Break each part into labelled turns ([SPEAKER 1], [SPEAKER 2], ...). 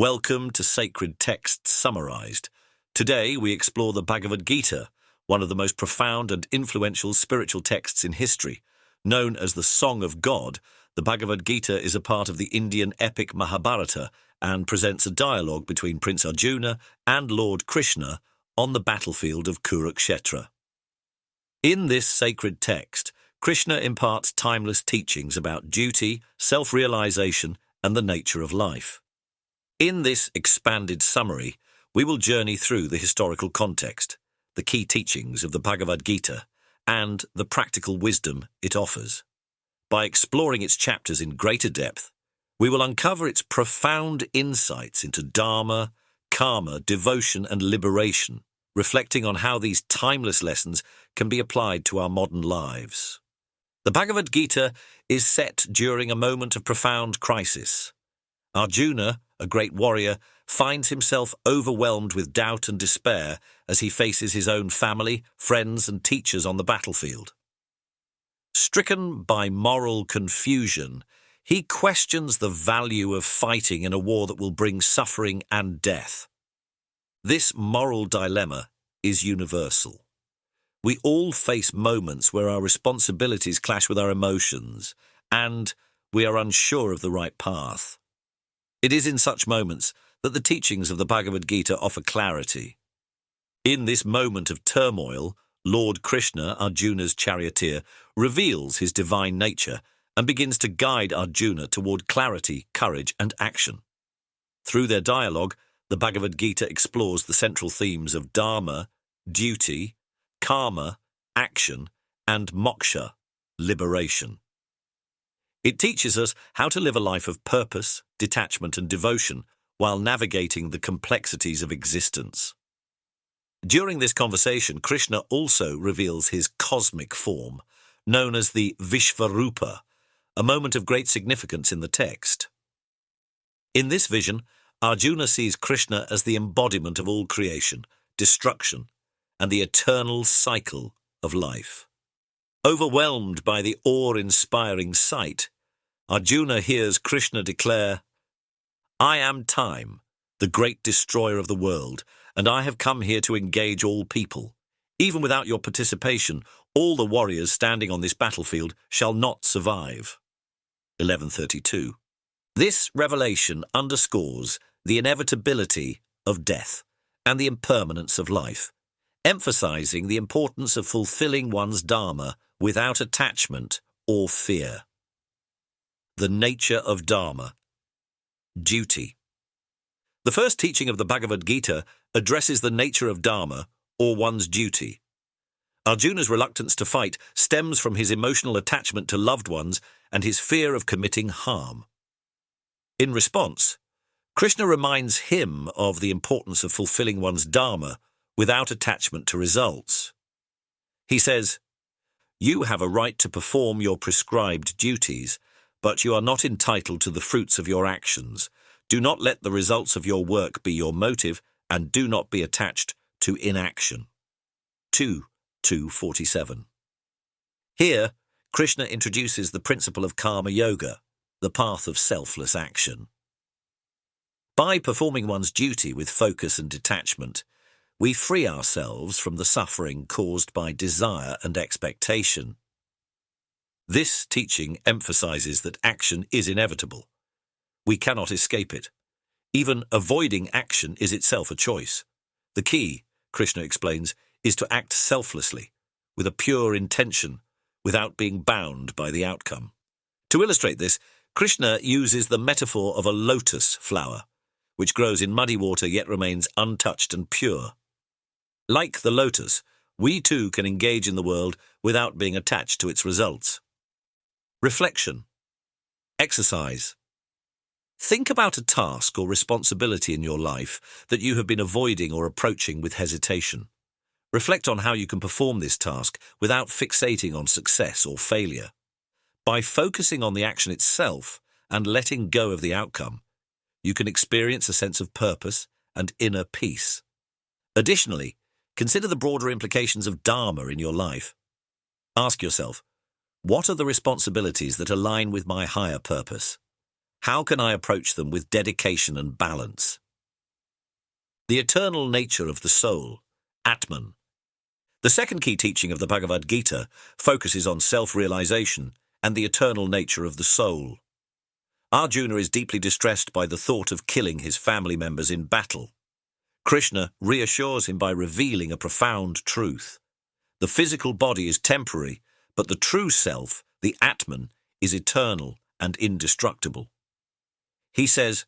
[SPEAKER 1] Welcome to Sacred Texts Summarized. Today we explore the Bhagavad Gita, one of the most profound and influential spiritual texts in history. Known as the Song of God, the Bhagavad Gita is a part of the Indian epic Mahabharata and presents a dialogue between Prince Arjuna and Lord Krishna on the battlefield of Kurukshetra. In this sacred text, Krishna imparts timeless teachings about duty, self-realization, and the nature of life. In this expanded summary, we will journey through the historical context, the key teachings of the Bhagavad Gita, and the practical wisdom it offers. By exploring its chapters in greater depth, we will uncover its profound insights into dharma, karma, devotion, and liberation, reflecting on how these timeless lessons can be applied to our modern lives. The Bhagavad Gita is set during a moment of profound crisis. Arjuna, a great warrior, finds himself overwhelmed with doubt and despair as he faces his own family, friends, and teachers on the battlefield. Stricken by moral confusion, he questions the value of fighting in a war that will bring suffering and death. This moral dilemma is universal. We all face moments where our responsibilities clash with our emotions, and we are unsure of the right path. It is in such moments that the teachings of the Bhagavad Gita offer clarity. In this moment of turmoil, Lord Krishna, Arjuna's charioteer, reveals his divine nature and begins to guide Arjuna toward clarity, courage, and action. Through their dialogue, the Bhagavad Gita explores the central themes of dharma, duty, karma, action, and moksha, liberation. It teaches us how to live a life of purpose, detachment, and devotion while navigating the complexities of existence. During this conversation, Krishna also reveals his cosmic form, known as the Vishvarupa, a moment of great significance in the text. In this vision, Arjuna sees Krishna as the embodiment of all creation, destruction, and the eternal cycle of life. Overwhelmed by the awe-inspiring sight, Arjuna hears Krishna declare, "I am time, the great destroyer of the world, and I have come here to engage all people. Even without your participation, all the warriors standing on this battlefield shall not survive." 1132. This revelation underscores the inevitability of death and the impermanence of life, emphasizing the importance of fulfilling one's dharma without attachment or fear. The nature of dharma. Duty. The first teaching of the Bhagavad Gita addresses the nature of dharma, or one's duty. Arjuna's reluctance to fight stems from his emotional attachment to loved ones and his fear of committing harm. In response, Krishna reminds him of the importance of fulfilling one's dharma without attachment to results. He says, "You have a right to perform your prescribed duties, but you are not entitled to the fruits of your actions. Do not let the results of your work be your motive, and do not be attached to inaction." 2:247. Here, Krishna introduces the principle of karma yoga, the path of selfless action. By performing one's duty with focus and detachment, we free ourselves from the suffering caused by desire and expectation. This teaching emphasizes that action is inevitable. We cannot escape it. Even avoiding action is itself a choice. The key, Krishna explains, is to act selflessly, with a pure intention, without being bound by the outcome. To illustrate this, Krishna uses the metaphor of a lotus flower, which grows in muddy water yet remains untouched and pure. Like the lotus, we too can engage in the world without being attached to its results. Reflection. Exercise. Think about a task or responsibility in your life that you have been avoiding or approaching with hesitation. Reflect on how you can perform this task without fixating on success or failure. By focusing on the action itself and letting go of the outcome, you can experience a sense of purpose and inner peace. Additionally, consider the broader implications of dharma in your life. Ask yourself, what are the responsibilities that align with my higher purpose? How can I approach them with dedication and balance? The eternal nature of the soul, Atman. The second key teaching of the Bhagavad Gita focuses on self-realization and the eternal nature of the soul. Arjuna is deeply distressed by the thought of killing his family members in battle. Krishna reassures him by revealing a profound truth. The physical body is temporary, but the true self, the Atman, is eternal and indestructible. He says,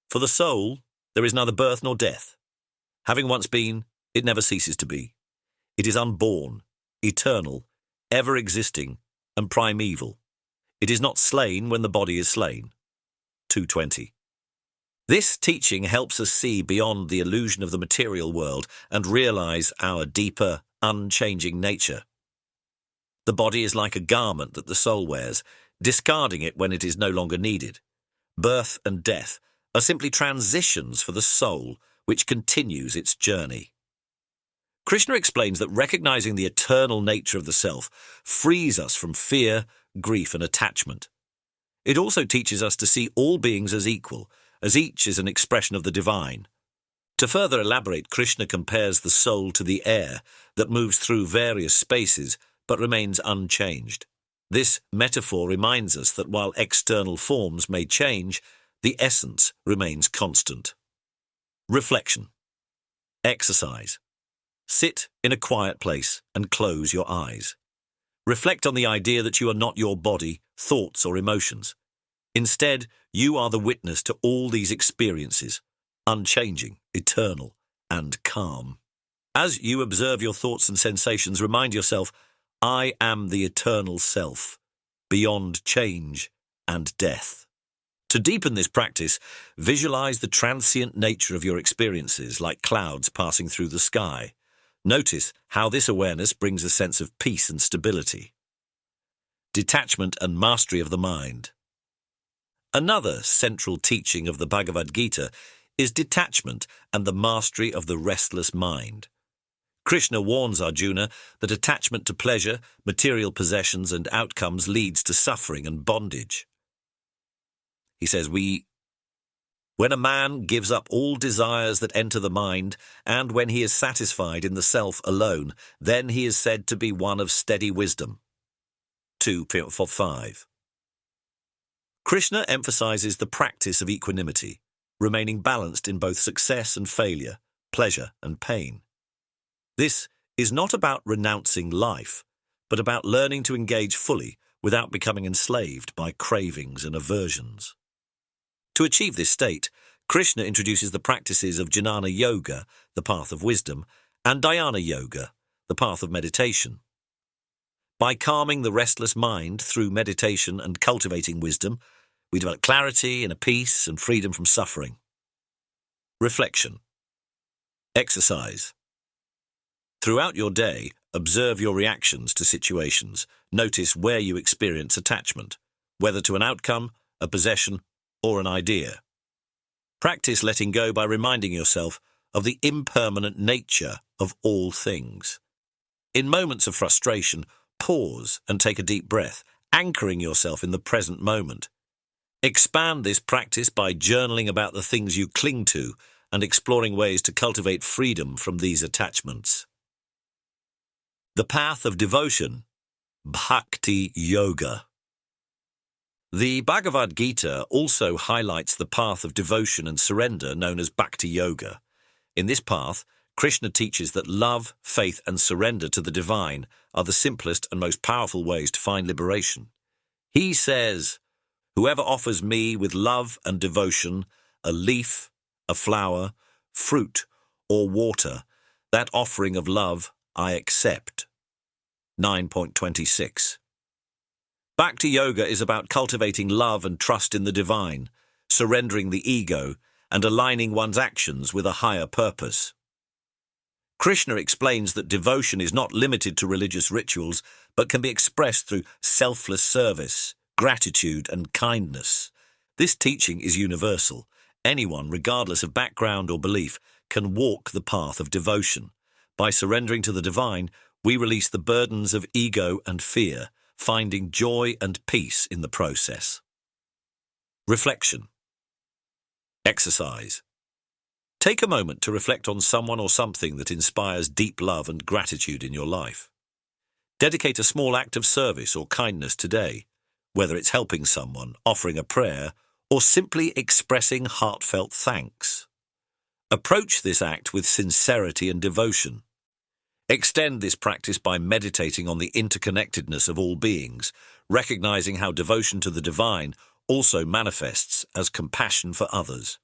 [SPEAKER 1] "For the soul, there is neither birth nor death. Having once been, it never ceases to be. It is unborn, eternal, ever-existing, and primeval. It is not slain when the body is slain." 220. This teaching helps us see beyond the illusion of the material world and realize our deeper, unchanging nature. The body is like a garment that the soul wears, discarding it when it is no longer needed. Birth and death are simply transitions for the soul, which continues its journey. Krishna explains that recognizing the eternal nature of the self frees us from fear, grief, and attachment. It also teaches us to see all beings as equal, as each is an expression of the divine. To further elaborate, Krishna compares the soul to the air that moves through various spaces but remains unchanged. This metaphor reminds us that while external forms may change, the essence remains constant. Reflection. Exercise. Sit in a quiet place and close your eyes. Reflect on the idea that you are not your body, thoughts, or emotions. Instead, you are the witness to all these experiences, unchanging, eternal, and calm. As you observe your thoughts and sensations, remind yourself, "I am the eternal self, beyond change and death." To deepen this practice, visualize the transient nature of your experiences like clouds passing through the sky. Notice how this awareness brings a sense of peace and stability. Detachment and mastery of the mind. Another central teaching of the Bhagavad Gita is detachment and the mastery of the restless mind. Krishna warns Arjuna that attachment to pleasure, material possessions, and outcomes leads to suffering and bondage. He says, when a man gives up all desires that enter the mind, and when he is satisfied in the self alone, then he is said to be one of steady wisdom. 2:5. Krishna emphasizes the practice of equanimity, remaining balanced in both success and failure, pleasure and pain. This is not about renouncing life, but about learning to engage fully without becoming enslaved by cravings and aversions. To achieve this state, Krishna introduces the practices of Jnana Yoga, the path of wisdom, and Dhyana Yoga, the path of meditation. By calming the restless mind through meditation and cultivating wisdom, we develop clarity, inner peace, and freedom from suffering. Reflection. Exercise. Throughout your day, observe your reactions to situations. Notice where you experience attachment, whether to an outcome, a possession, or an idea. Practice letting go by reminding yourself of the impermanent nature of all things. In moments of frustration, pause and take a deep breath, anchoring yourself in the present moment. Expand this practice by journaling about the things you cling to and exploring ways to cultivate freedom from these attachments. The path of devotion, Bhakti Yoga. The Bhagavad Gita also highlights the path of devotion and surrender known as Bhakti Yoga. In this path, Krishna teaches that love, faith, and surrender to the divine are the simplest and most powerful ways to find liberation. He says, "Whoever offers me with love and devotion a leaf, a flower, fruit, or water, that offering of love I accept." 9.26. Bhakti Yoga is about cultivating love and trust in the divine, surrendering the ego, and aligning one's actions with a higher purpose. Krishna explains that devotion is not limited to religious rituals, but can be expressed through selfless service, gratitude, and kindness. This teaching is universal. Anyone, regardless of background or belief, can walk the path of devotion. By surrendering to the divine, we release the burdens of ego and fear, finding joy and peace in the process. Reflection. Exercise. Take a moment to reflect on someone or something that inspires deep love and gratitude in your life. Dedicate a small act of service or kindness today, whether it's helping someone, offering a prayer, or simply expressing heartfelt thanks. Approach this act with sincerity and devotion. Extend this practice by meditating on the interconnectedness of all beings, recognizing how devotion to the divine also manifests as compassion for others.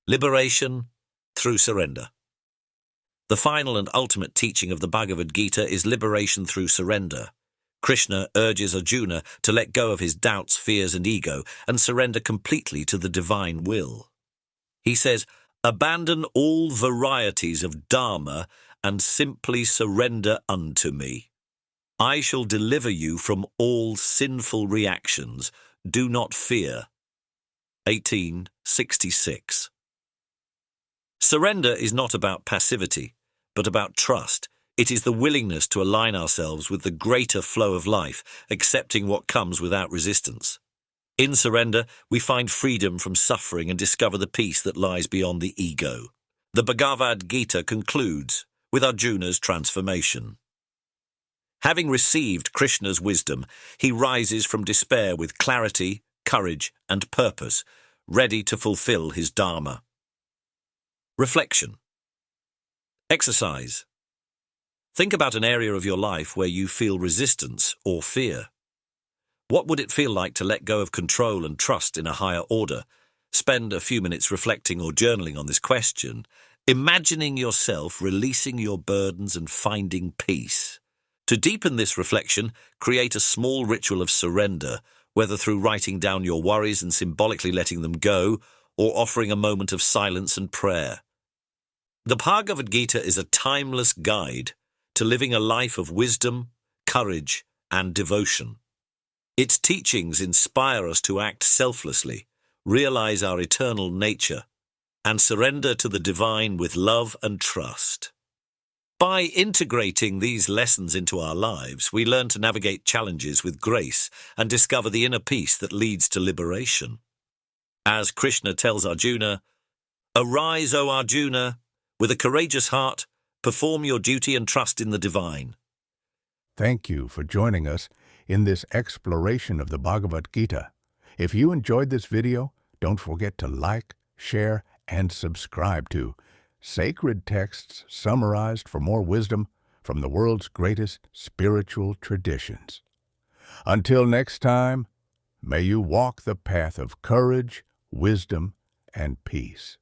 [SPEAKER 1] Liberation through surrender. The final and ultimate teaching of the Bhagavad Gita is liberation through surrender. Krishna urges Arjuna to let go of his doubts, fears, and ego and surrender completely to the divine will. He says, "Abandon all varieties of dharma and simply surrender unto me. I shall deliver you from all sinful reactions. Do not fear." 1866. Surrender is not about passivity, but about trust. It is the willingness to align ourselves with the greater flow of life, accepting what comes without resistance. In surrender, we find freedom from suffering and discover the peace that lies beyond the ego. The Bhagavad Gita concludes with Arjuna's transformation. Having received Krishna's wisdom, he rises from despair with clarity, courage, and purpose, ready to fulfill his dharma. Reflection. Exercise. Think about an area of your life where you feel resistance or fear. What would it feel like to let go of control and trust in a higher order? Spend a few minutes reflecting or journaling on this question, imagining yourself releasing your burdens and finding peace. To deepen this reflection, create a small ritual of surrender, whether through writing down your worries and symbolically letting them go, or offering a moment of silence and prayer. The Bhagavad Gita is a timeless guide to living a life of wisdom, courage, and devotion. Its teachings inspire us to act selflessly, realize our eternal nature, and surrender to the divine with love and trust. By integrating these lessons into our lives, we learn to navigate challenges with grace and discover the inner peace that leads to liberation. As Krishna tells Arjuna, "Arise, O Arjuna, with a courageous heart, perform your duty and trust in the divine."
[SPEAKER 2] Thank you for joining us in this exploration of the Bhagavad Gita. If you enjoyed this video, don't forget to like, share, and subscribe to Sacred Texts Summarized for More Wisdom from the World's Greatest Spiritual Traditions. Until next time, may you walk the path of courage, wisdom, and peace.